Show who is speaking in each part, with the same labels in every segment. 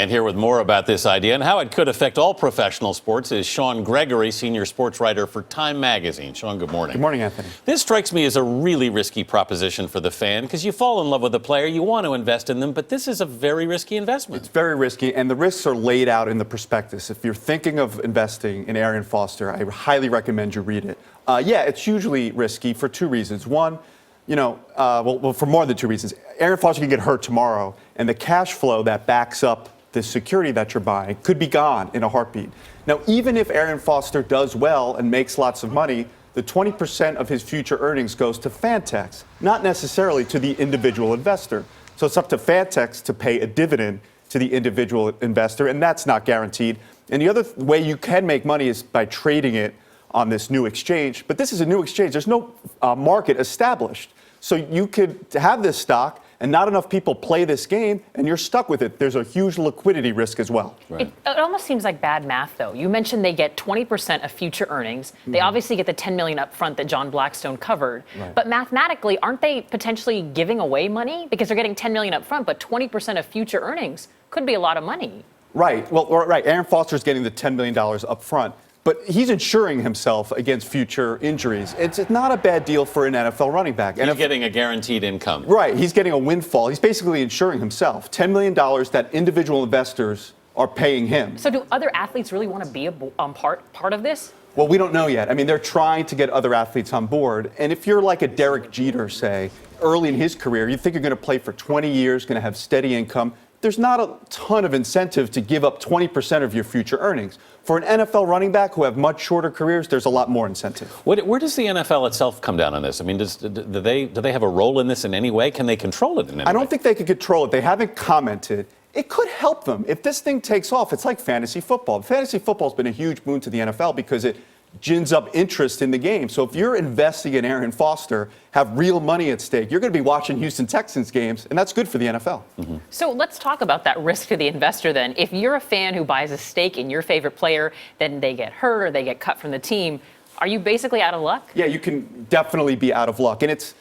Speaker 1: And here with more about this idea and how it could affect all professional sports is Sean Gregory, senior sports writer for Time Magazine. Sean, good morning.
Speaker 2: Good morning, Anthony.
Speaker 1: This strikes me as a really risky proposition for the fan because you fall in love with a player, you want to invest in them, but this is a very risky investment.
Speaker 2: It's very risky, and the risks are laid out in the prospectus. If you're thinking of investing in Arian Foster, I highly recommend you read it. Yeah, it's hugely risky for two reasons. One, for more than two reasons. Arian Foster can get hurt tomorrow, and the cash flow that backs up the security that you're buying could be gone in a heartbeat. Now, even if Arian Foster does well and makes lots of money, the 20% of his future earnings goes to Fantex, not necessarily to the individual investor. So it's up to Fantex to pay a dividend to the individual investor, and that's not guaranteed. And the other way you can make money is by trading it on this new exchange. But this is a new exchange. There's no market established. So you could have this stock, and not enough people play this game, and you're stuck with it. There's a huge liquidity risk as well.
Speaker 3: Right. It almost seems like bad math, though. You mentioned they get 20% of future earnings. They obviously get the $10 million up front that John Blackstone covered. Right. But mathematically, aren't they potentially giving away money? Because they're getting $10 million up front, but 20% of future earnings could be a lot of money.
Speaker 2: Right. Well, right. Arian Foster's getting the $10 million up front. But he's insuring himself against future injuries. It's not a bad deal for an NFL running back.
Speaker 1: He's getting a guaranteed income.
Speaker 2: Right. He's getting a windfall. He's basically insuring himself. $10 million that individual investors are paying him.
Speaker 3: So do other athletes really want to be a part of this?
Speaker 2: Well, we don't know yet. I mean, they're trying to get other athletes on board. And if you're like a Derek Jeter, say, early in his career, you think you're going to play for 20 years, going to have steady income, there's not a ton of incentive to give up 20% of your future earnings. For an NFL running back who have much shorter careers, there's a lot more incentive.
Speaker 1: Where does the NFL itself come down on this? I mean, do they have a role in this in any way? Can they control it in any way?
Speaker 2: I don't think they could control it. They haven't commented. It could help them. If this thing takes off, it's like fantasy football. Fantasy football has been a huge boon to the NFL because it gins up interest in the game. So if you're investing in Arian Foster, have real money at stake, you're going to be watching Houston Texans games, and that's good for the NFL.
Speaker 3: Mm-hmm. So let's talk about that risk to the investor then. If you're a fan who buys a stake in your favorite player, then they get hurt or they get cut from the team, are you basically out of luck?
Speaker 2: Yeah, you can definitely be out of luck. And it's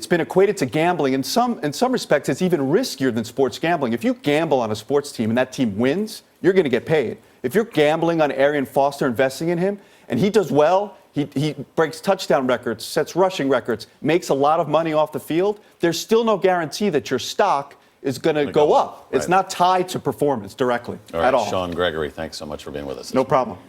Speaker 2: been equated to gambling. In some respects, it's even riskier than sports gambling. If you gamble on a sports team and that team wins, you're going to get paid. If you're gambling on Arian Foster, investing in him, and he does well, he breaks touchdown records, sets rushing records, makes a lot of money off the field, there's still no guarantee that your stock is going to go up. Right. It's not tied to performance directly at all.
Speaker 1: Sean Gregory, thanks so much for being with us.
Speaker 2: No problem.